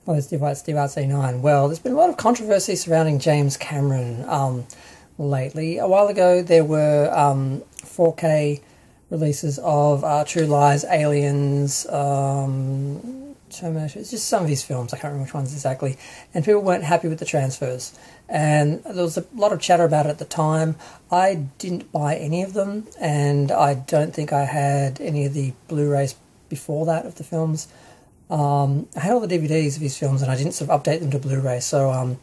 Well, it's Steve White, Steve Arts 89. Well, there's been a lot of controversy surrounding James Cameron lately. A while ago, there were 4K releases of True Lies, Aliens, Terminator. It's just some of his films. I can't remember which ones exactly. And people weren't happy with the transfers. And there was a lot of chatter about it at the time. I didn't buy any of them, and I don't think I had any of the Blu-rays before that of the films. I had all the DVDs of his films, and I didn't sort of update them to Blu-ray, so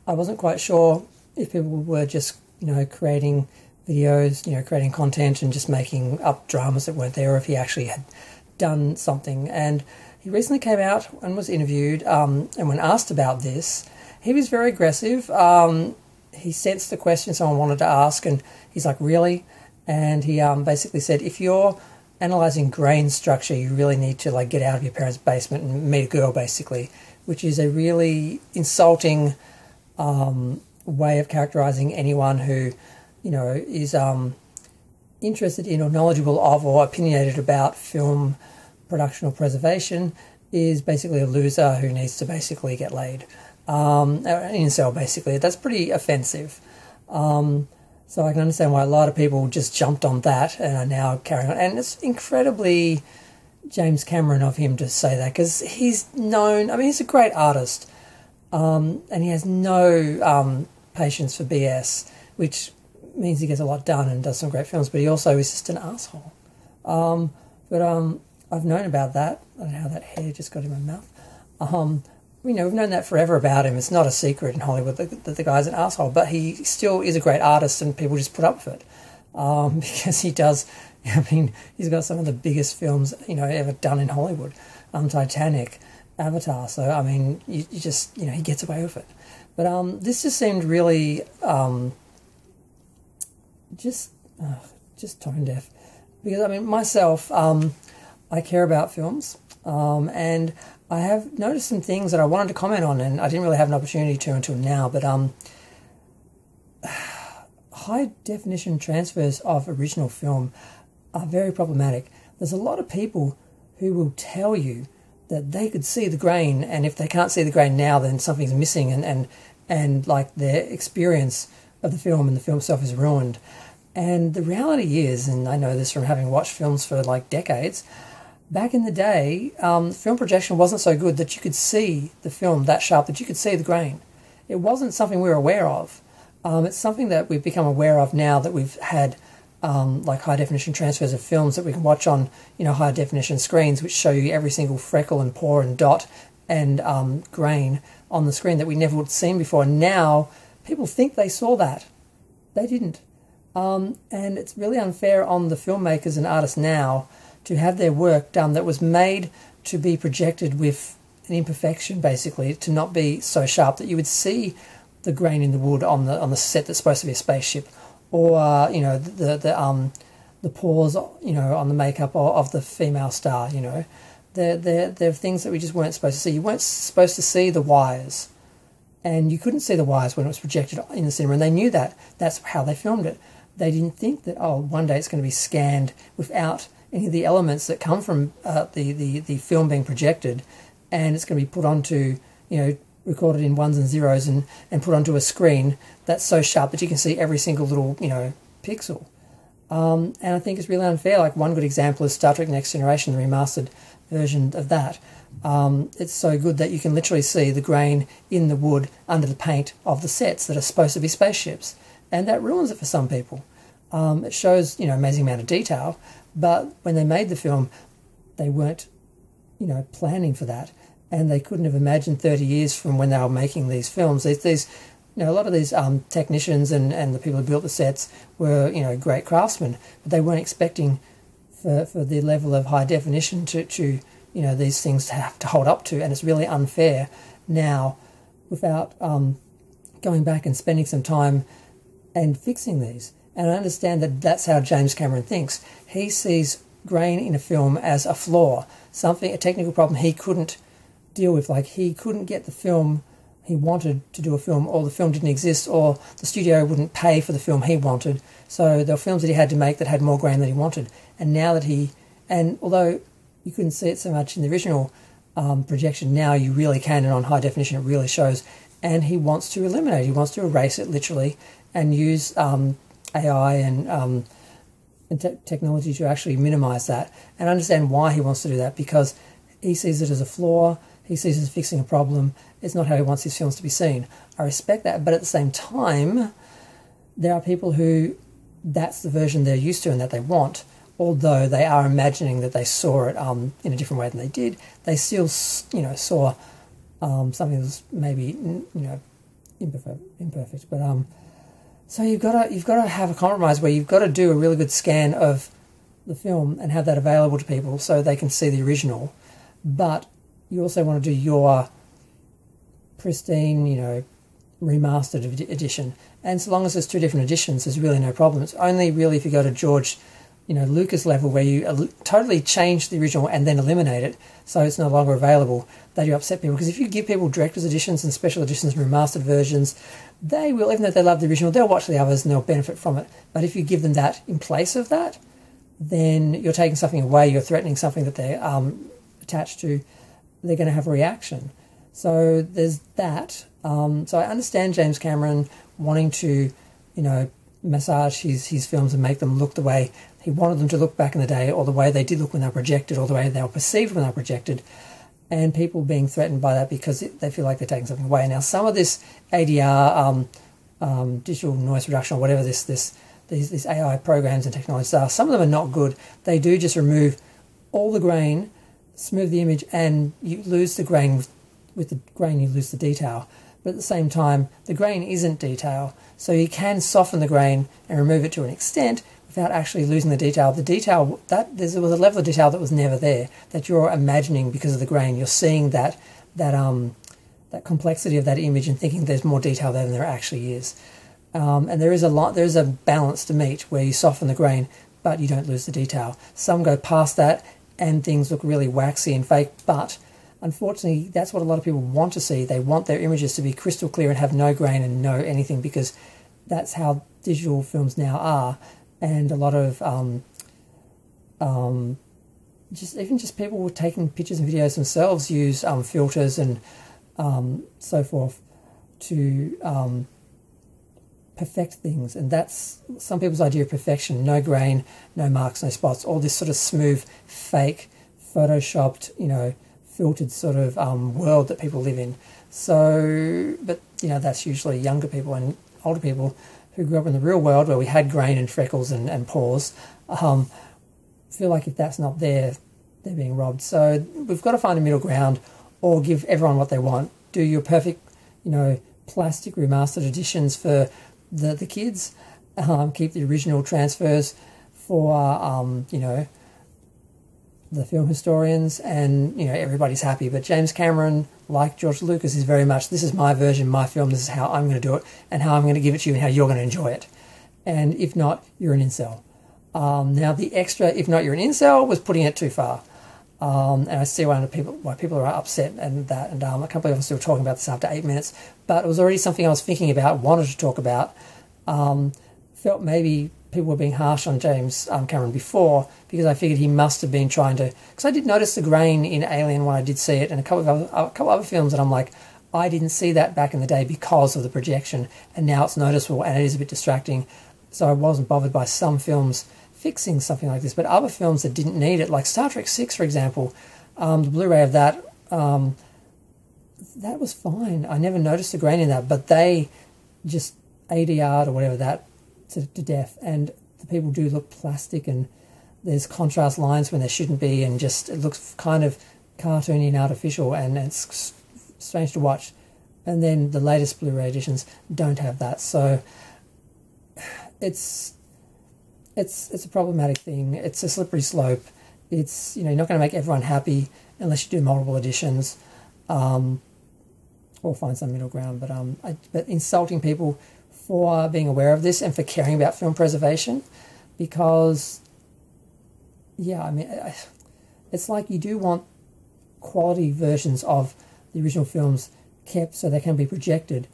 I wasn't quite sure if people were just, creating videos, creating content and just making up dramas that weren't there, or if he actually had done something. And he recently came out and was interviewed, and when asked about this, he was very aggressive. He sensed the question someone wanted to ask, and he's like, really? And he basically said, if you're analysing grain structure, you really need to get out of your parents' basement and meet a girl, basically, which is a really insulting way of characterising anyone who, is interested in or knowledgeable of or opinionated about film production or preservation, is basically a loser who needs to basically get laid. An incel, basically. That's pretty offensive. So I can understand why a lot of people just jumped on that and are now carrying on. And it's incredibly James Cameron of him to say that, because he's known, he's a great artist, and he has no patience for BS, which means he gets a lot done and does some great films, but he also is just an asshole. But I've known about that. I don't know how that hair just got in my mouth. We've known that forever about him. It's not a secret in Hollywood that the guy's an asshole, but he still is a great artist, and people just put up with it because he does. He's got some of the biggest films ever done in Hollywood, Titanic, Avatar. So you just he gets away with it. But this just seemed really just tone deaf, because myself, I care about films, and I have noticed some things that I wanted to comment on, and I didn't really have an opportunity to until now, but high-definition transfers of original film are very problematic. There's a lot of people who will tell you that they could see the grain, and if they can't see the grain now, then something's missing, and their experience of the film and the film itself is ruined. And the reality is, and I know this from having watched films for decades, back in the day, film projection wasn't so good that you could see the film that sharp, that you could see the grain. It wasn't something we were aware of. It's something that we've become aware of now that we've had high-definition transfers of films that we can watch on high-definition screens, which show you every single freckle and pore and dot and grain on the screen that we never would have seen before. And now people think they saw that. They didn't. And it's really unfair on the filmmakers and artists now to have their work done that was made to be projected with an imperfection, basically, to not be so sharp that you would see the grain in the wood on the set that's supposed to be a spaceship, or the pores on the makeup of the female star. They're things that we just weren't supposed to see. You weren't supposed to see the wires, and you couldn't see the wires when it was projected in the cinema, and they knew that. That's how they filmed it. They didn't think that one day it's going to be scanned without any of the elements that come from the film being projected, and it's going to be put onto, recorded in ones and zeros and put onto a screen that's so sharp that you can see every single little, pixel. And I think it's really unfair. One good example is Star Trek Next Generation, the remastered version of that. It's so good that you can literally see the grain in the wood under the paint of the sets that are supposed to be spaceships, and that ruins it for some people. It shows, amazing amount of detail, but when they made the film, they weren't, planning for that, and they couldn't have imagined 30 years from when they were making these films. These a lot of these technicians and the people who built the sets were, great craftsmen, but they weren't expecting for the level of high definition to these things to have to hold up to, and it's really unfair now without going back and spending some time and fixing these. And I understand that that's how James Cameron thinks. He sees grain in a film as a flaw, a technical problem he couldn't deal with. He couldn't get the film he wanted to do a film, or the film didn't exist, or the studio wouldn't pay for the film he wanted. So there were films that he had to make that had more grain than he wanted. And now that although you couldn't see it so much in the original, projection. Now you really can, and on high definition it really shows. And he wants to eliminate, he wants to erase it literally, and use AI and technology to actually minimize that. And understand why he wants to do that, because he sees it as a flaw, he sees it as fixing a problem. It's not how he wants his films to be seen. I respect that, but at the same time, there are people who that's the version they're used to and that they want. Although they are imagining that they saw it in a different way than they did, they still, saw something that was maybe, imperfect. But so you've got to have a compromise where you've got to do a really good scan of the film and have that available to people so they can see the original. But you also want to do your pristine, remastered edition. And so long as there's two different editions, there's really no problem. It's only really if you go to George Lucas level, where you totally change the original and then eliminate it so it's no longer available, that you upset people. Because if you give people director's editions and special editions and remastered versions, they will, even though they love the original, they'll watch the others and they'll benefit from it. But if you give them that in place of that, then you're taking something away, you're threatening something that they're attached to, they're going to have a reaction. So there's that. So I understand James Cameron wanting to, massage his films and make them look the way he wanted them to look back in the day, or the way they did look when they were projected, or the way they were perceived when they were projected, and people being threatened by that because they feel like they're taking something away. Now, some of this ADR, digital noise reduction, or whatever these AI programs and technologies are, some of them are not good. They do just remove all the grain, smooth the image, and you lose the grain. With the grain, you lose the detail. But at the same time, the grain isn't detail. So you can soften the grain and remove it to an extent without actually losing the detail. The detail, there was a level of detail that was never there, that you're imagining because of the grain. You're seeing that complexity of that image and thinking there's more detail there than there actually is. And there is a balance to meet where you soften the grain, but you don't lose the detail. Some go past that and things look really waxy and fake, but unfortunately, that's what a lot of people want to see. They want their images to be crystal clear and have no grain and no anything, because that's how digital films now are. And a lot of just people taking pictures and videos themselves use filters and so forth to perfect things. And that's some people's idea of perfection: no grain, no marks, no spots, all this sort of smooth, fake, photoshopped, filtered sort of world that people live in. So, but that's usually younger people and older people who grew up in the real world where we had grain and freckles and pores, feel like if that's not there, they're being robbed. So we've got to find a middle ground, or give everyone what they want. Do your perfect, plastic remastered editions for the kids. Keep the original transfers for, the film historians, and everybody's happy. But James Cameron, like George Lucas, is very much, this is my version, my film, this is how I'm going to do it, and how I'm going to give it to you, and how you're going to enjoy it. And if not, you're an incel. Now the extra, if not, you're an incel, was putting it too far. And I see why people are upset and that, and I can't believe I'm still talking about this after 8 minutes, but it was already something I was thinking about, wanted to talk about. Felt maybe people were being harsh on James Cameron before, because I figured he must have been trying to, because I did notice the grain in Alien when I did see it, and a couple of other films that I'm like, I didn't see that back in the day because of the projection, and now it's noticeable and it is a bit distracting. So I wasn't bothered by some films fixing something like this, but other films that didn't need it, like Star Trek 6, for example, the Blu-ray of that, that was fine. I never noticed the grain in that, but they just ADR'd or whatever that to death, and the people do look plastic, and there's contrast lines when there shouldn't be, and just it looks kind of cartoony and artificial, and it's strange to watch. And then the latest Blu-ray editions don't have that, so it's a problematic thing. It's a slippery slope. It's you're not going to make everyone happy unless you do multiple editions, or find some middle ground. But insulting people for being aware of this and for caring about film preservation, because it's like you do want quality versions of the original films kept so they can be projected,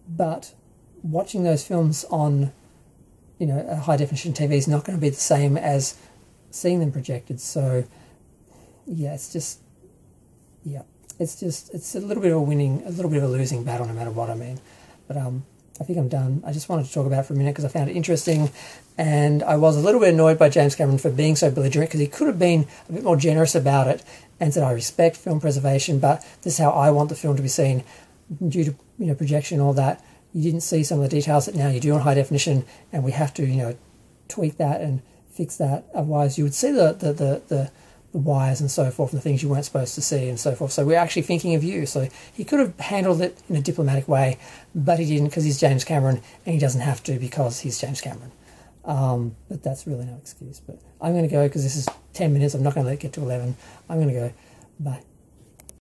but watching those films on a high definition TV is not going to be the same as seeing them projected. So it's just it's a little bit of a little bit of a losing battle, no matter what. I mean, but I think I'm done. I just wanted to talk about it for a minute because I found it interesting, and I was a little bit annoyed by James Cameron for being so belligerent, because he could have been a bit more generous about it and said, I respect film preservation, but this is how I want the film to be seen, due to, you know, projection and all that. You didn't see some of the details that now you do on high definition, and we have to, you know, tweak that and fix that. Otherwise, you would see the wires and so forth, and the things you weren't supposed to see and so forth. So we're actually thinking of you. So he could have handled it in a diplomatic way, but he didn't, because he's James Cameron, and he doesn't have to because he's James Cameron. But that's really no excuse. But I'm going to go, because this is 10 minutes. I'm not going to let it get to 11. I'm going to go. Bye.